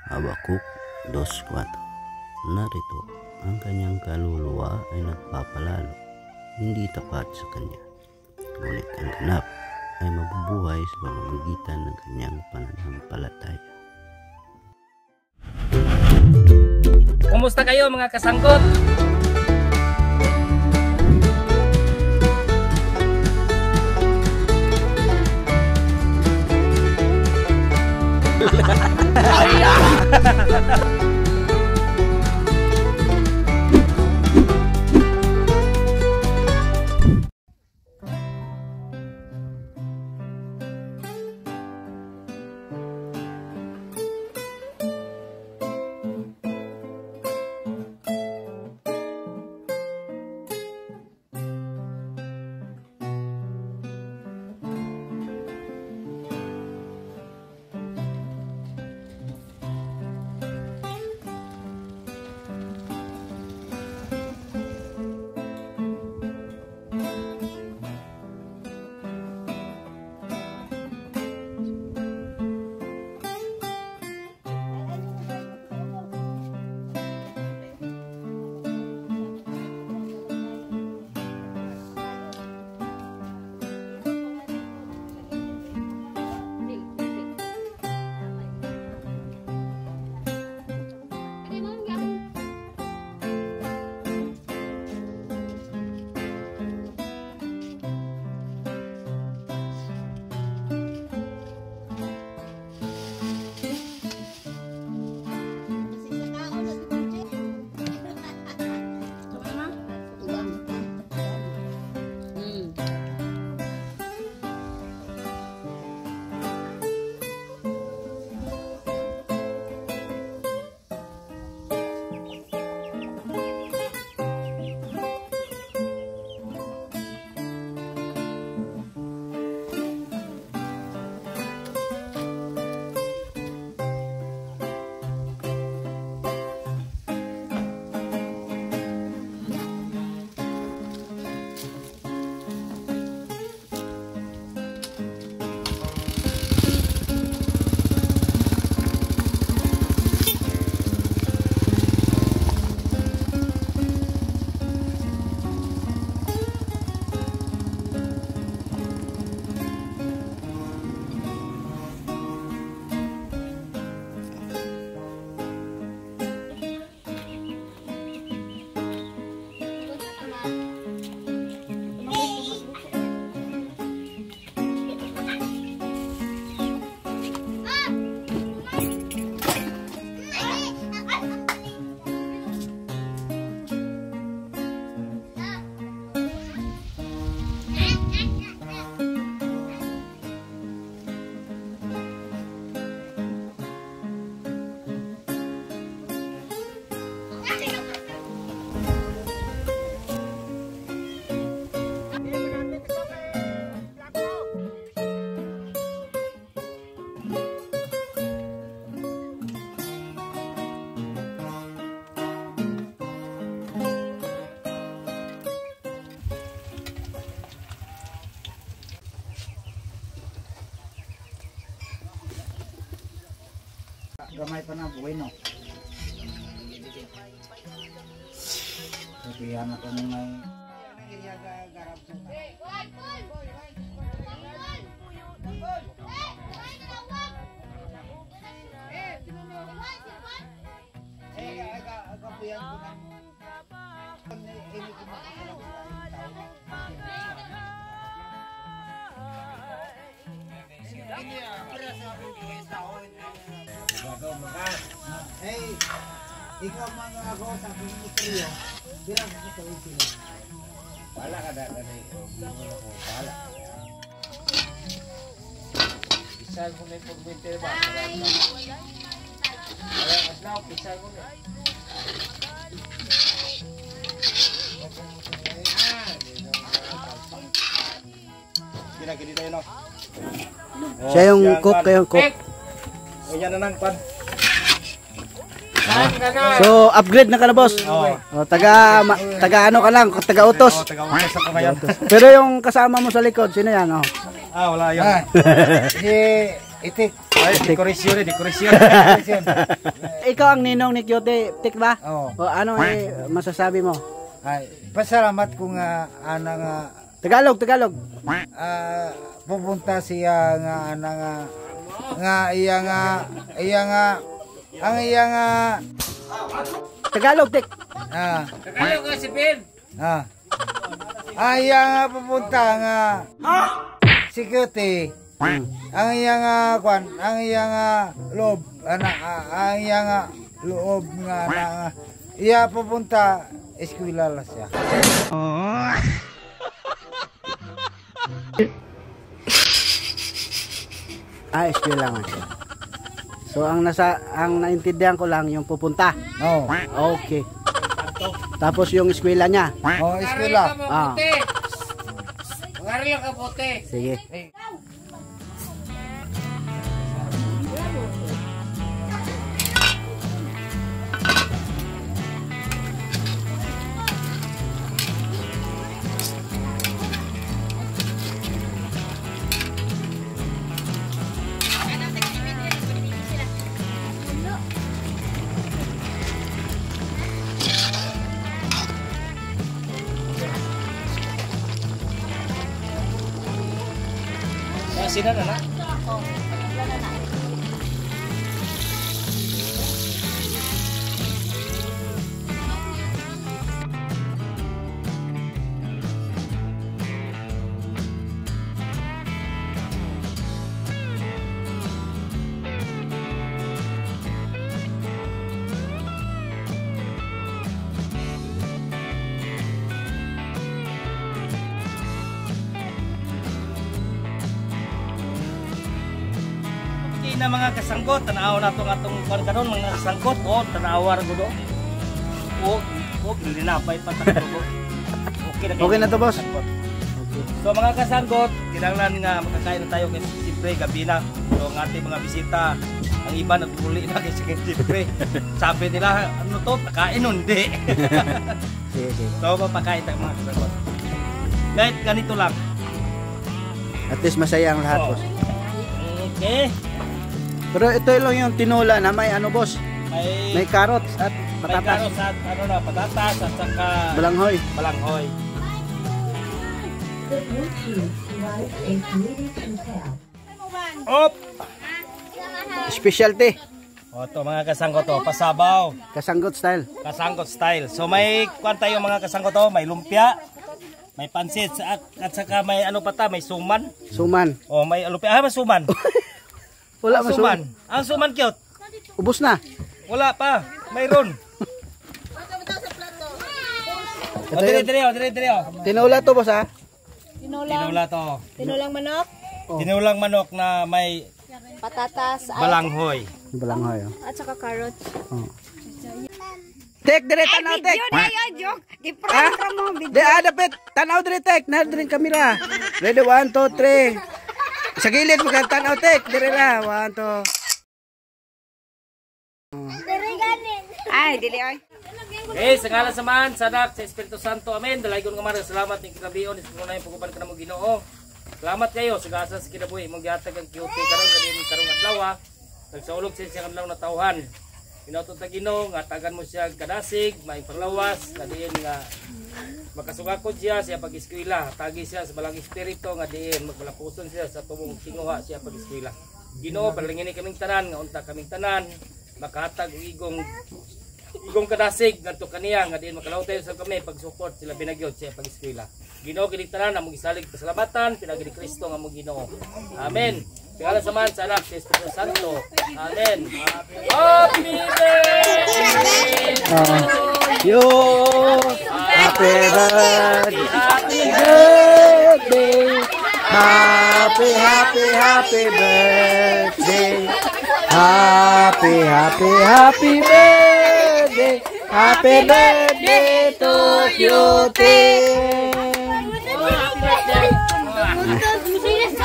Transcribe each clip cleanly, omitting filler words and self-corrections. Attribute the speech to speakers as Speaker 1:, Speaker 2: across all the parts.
Speaker 1: Habakuk 2:4. Narito, ang kanyang kaluluwa ay nagpapalalo, hindi tapat sa kanya. Ngunit ang ganap ay mabubuhay sa pamamagitan ng kanyang pananampalataya.
Speaker 2: Kumusta kayo mga kasangkot?
Speaker 3: Gamay pa na bueno. Sabihan ako ng may hey, ikaw mga ako sa ministryo, bilang ko ito sila. Wala ka na wala. Pisal ko na yung pag-winter ba? Wala ka na, pisal ko na. Ginagili tayo no?
Speaker 1: Siya yung cook, kayong cook.
Speaker 3: Ganyan na nang pan.
Speaker 1: So, upgrade na ka na, boss. Taga ano ka lang, taga utos.
Speaker 3: Taga utos ako ngayon.
Speaker 1: Pero yung kasama mo sa likod, sino yan?
Speaker 3: Wala yan. Itik.
Speaker 2: Ay, dekorasyon.
Speaker 4: Ikaw ang ninong ni Kyote, tik ba?
Speaker 3: Oo.
Speaker 4: O ano masasabi mo?
Speaker 3: Ay, pasalamat ko nga ana nga
Speaker 4: Tagalog.
Speaker 3: pupunta siya nga ana nga iya nga ang iya nga
Speaker 4: Tagalog, tik.
Speaker 2: Tagalog ka si Pin.
Speaker 3: Iya nga pupunta nga security. Ang iya nga kwan, ang iya nga loob, ang iya nga loob nga iya pupunta eskwela la siya.
Speaker 4: Eskwela nga siya. So ang naintindihan ko lang yung pupunta.
Speaker 3: Oo.
Speaker 4: Okay. Tapos yung eskwela niya.
Speaker 3: Oh, eskwela.
Speaker 2: Mangaril ka puti.
Speaker 4: Sige.
Speaker 2: Sina na na? Na mga kasanggot, tanaw na atong kuan karon mga kasanggot, tanawar gudo. Linapay pa ta gudo.
Speaker 4: Okay na to, boss.
Speaker 2: So mga kasanggot, kinahanglan nga makakain na tayo kasi siyempre gabi na. So ang ating mga bisita, ang iba nagpuli na kasi siyempre. Sabi nila, ano to, pakain hindi.
Speaker 4: Sige.
Speaker 2: So mapakain tayo mga kasanggot. Kahit ganito lang.
Speaker 4: At least masaya ang lahat, boss.
Speaker 2: Okay.
Speaker 4: Pero ito lang yung tinola na may ano, boss. May carrots at
Speaker 2: May
Speaker 4: patatas.
Speaker 2: carrots at ano na, patatas at saka
Speaker 4: Balanghoy.
Speaker 2: balanghoy. Op!
Speaker 4: Specialty.
Speaker 2: O ito mga kasanggot to, pasabaw,
Speaker 4: Kasanggot style.
Speaker 2: kasanggot style. So may kuwan tayo mga kasanggot to, may lumpia, may pansit at saka may ano pa ta, may suman.
Speaker 4: Suman.
Speaker 2: O may lumpia, may suman.
Speaker 4: Wala
Speaker 2: Ang
Speaker 4: man
Speaker 2: suman. Ang suman cute.
Speaker 4: Ubus na.
Speaker 2: Wala pa, mayroon. O dire.
Speaker 4: Tinola to, boss, ha?
Speaker 2: Tinula to.
Speaker 5: Tinulang manok,
Speaker 2: Tinulang manok na may
Speaker 5: patatas,
Speaker 2: balanghoy.
Speaker 4: Balanghoy, oh.
Speaker 5: at saka carrots.
Speaker 4: Tek, dire tanaw, tek.
Speaker 5: Joke. Di-prank ka mo.
Speaker 4: Dapat tanaw dire, tek. Na dire kamera. Ready, 1, 2, 3. Sa gilid mo kang tanaw, tek. Dire na, 1, 2.
Speaker 5: Ay, dili ay.
Speaker 2: Okay, sa ngalan sa Man, sa Anak, sa Espiritu Santo, Amen. Dalaygon nga marang salamat ng kinabiyon, isip pagkupan ka na mong Ginoo. Salamat kayo sa gasa sa kinabuhi, mong gihatag ang QT karon nga din karong adlaw. Nagsaulog siya adlaw na tawhan. Pinautot na Ginoo nga tagan mo siya kadasig, may panglawas, nga diin nga makasugakod siya pag-eskwela. Tagi siya sa balang espiritu nga diin magbalapuson siya sa tumong tinguha siya pag-eskwela. Ginoo, palingini kaming tanan nga unta kaming tanan makahatag og igong kadasig ngadto kaniya nga diin makalaw tayo sa kami pag-support sila binagyod siya pag-eskwela. Ginoo kining tanan among gisalig pasalamatan pinagi ni Kristo nga among Ginoo. Amen. Tingala sa Man, sa Anak, sa Espiritu Santo. Amen. Happy birthday!
Speaker 4: Yo! Happy birthday! Happy birthday! Happy birthday! Happy birthday! Happy birthday to you,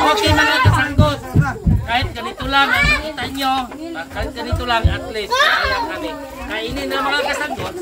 Speaker 2: Okay mga kasanggot. Kahit ganito lang ang nakita nyo, kahit ganito lang at least kaya kami. Kainin na mga kasanggot.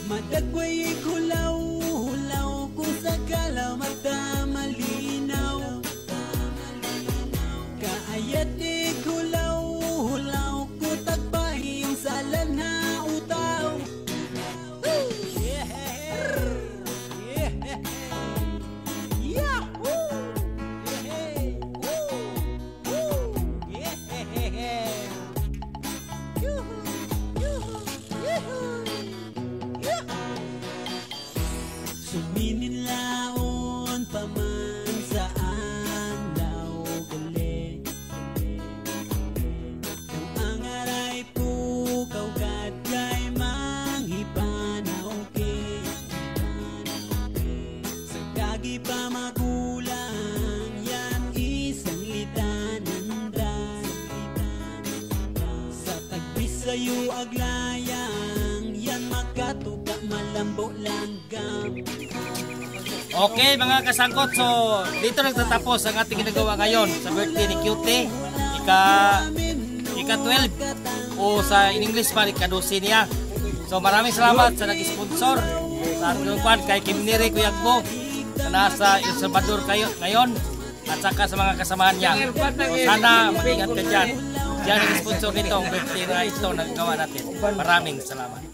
Speaker 6: Madagway hulaw ko sa kalamata malinaw. Kaayat hulaw ko tagbahi yung salan na utaw. Suminin laon paman saan daw gali. Kung ang aray po kaugat kay manghipanaw ke. Sa kagi pa magulang yan isang litanandra. Sa tagbisayo aglayang yan makatuga malambo langgam.
Speaker 2: Okay mga kasangkot, so dito nagtatapos ang ating ginagawa ngayon sa birthday ni Cutie. Ika-12 o sa in English pa, ika-12 niya. So maraming salamat sa nag-sponsor sa ating kwan kay Kimniri Kuyagbo na nasa El Salvador kayo ngayon at saka sa mga kasamahan niya. So sana mag-ingat ka dyan. Diyan nag-sponsor nito ang birthday na ito na nagawa natin. Maraming salamat.